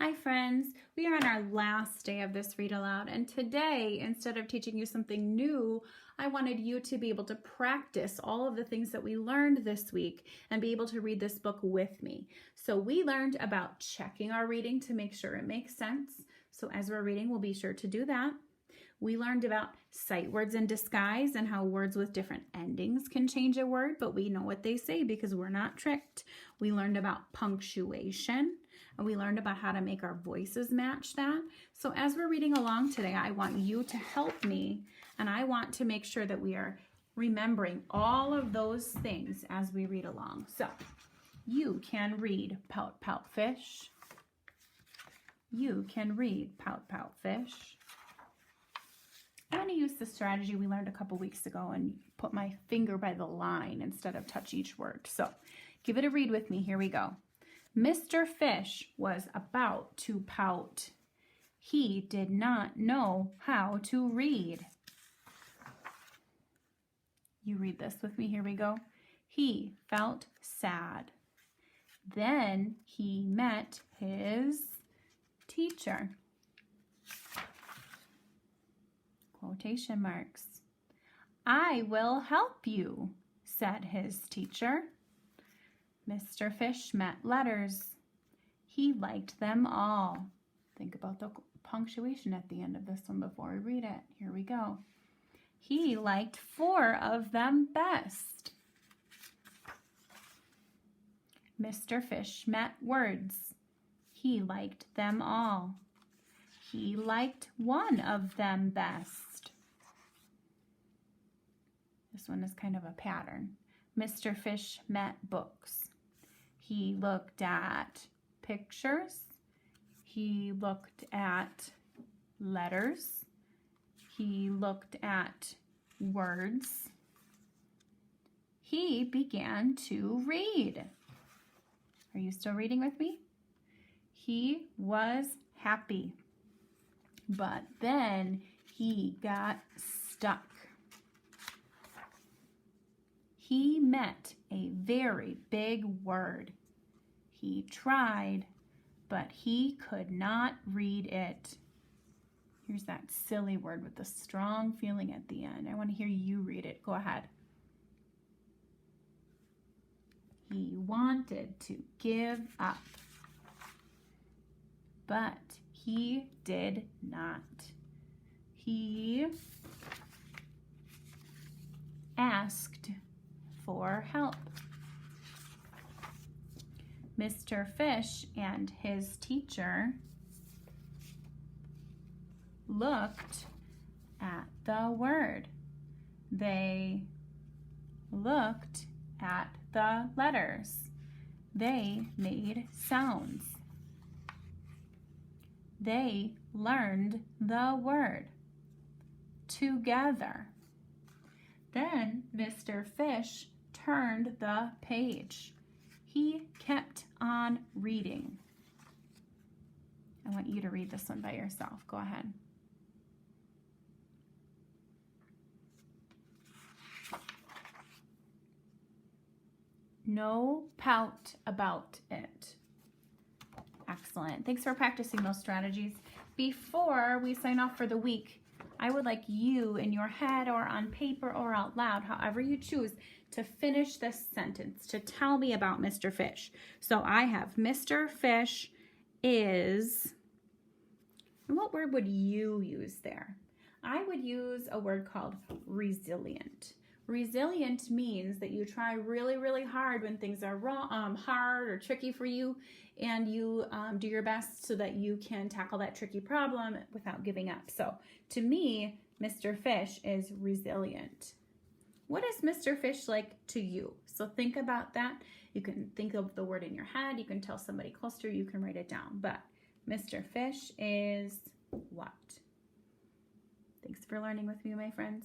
Hi friends, we are on our last day of this read aloud, and today, instead of teaching you something new, I wanted you to be able to practice all of the things that we learned this week and be able to read this book with me. So we learned about checking our reading to make sure it makes sense. So as we're reading, we'll be sure to do that. We learned about sight words in disguise and how words with different endings can change a word, but we know what they say because we're not tricked. We learned about punctuation, and we learned about how to make our voices match that. So as we're reading along today, I want you to help me, and I want to make sure that we are remembering all of those things as we read along. So you can read Pout-Pout fish. You can read Pout-Pout fish. I'm going to use the strategy we learned a couple weeks ago and put my finger by the line instead of touch each word. So give it a read with me. Here we go. Mr. Fish was about to pout. He did not know how to read. You read this with me. Here we go. He felt sad. Then he met his teacher. Quotation marks. I will help you, said his teacher. Mr. Fish met letters. He liked them all. Think about the punctuation at the end of this one before we read it. Here we go. He liked 4 of them best. Mr. Fish met words. He liked them all. He liked 1 of them best. This one is kind of a pattern. Mr. Fish met books. He looked at pictures. He looked at letters. He looked at words. He began to read. Are you still reading with me? He was happy, but then he got stuck. He met a very big word. He tried, but he could not read it. Here's that silly word with the strong feeling at the end. I want to hear you read it. Go ahead. He wanted to give up, but he did not. He asked for help. Mr. Fish and his teacher looked at the word. They looked at the letters. They made sounds. They learned the word together. Then Mr. Fish turned the page. He kept on reading. I want you to read this one by yourself. Go ahead. No pout about it. Excellent. Thanks for practicing those strategies. Before we sign off for the week, I would like you in your head or on paper or out loud, however you choose, to finish this sentence, to tell me about Mr. Fish. So I have Mr. Fish is, and what word would you use there? I would use a word called resilient. Resilient means that you try really, really hard when things are wrong, hard or tricky for you, and you do your best so that you can tackle that tricky problem without giving up. So to me, Mr. Fish is resilient. What is Mr. Fish like to you? So think about that. You can think of the word in your head. You can tell somebody close to you. You can write it down. But Mr. Fish is what? Thanks for learning with me, my friends.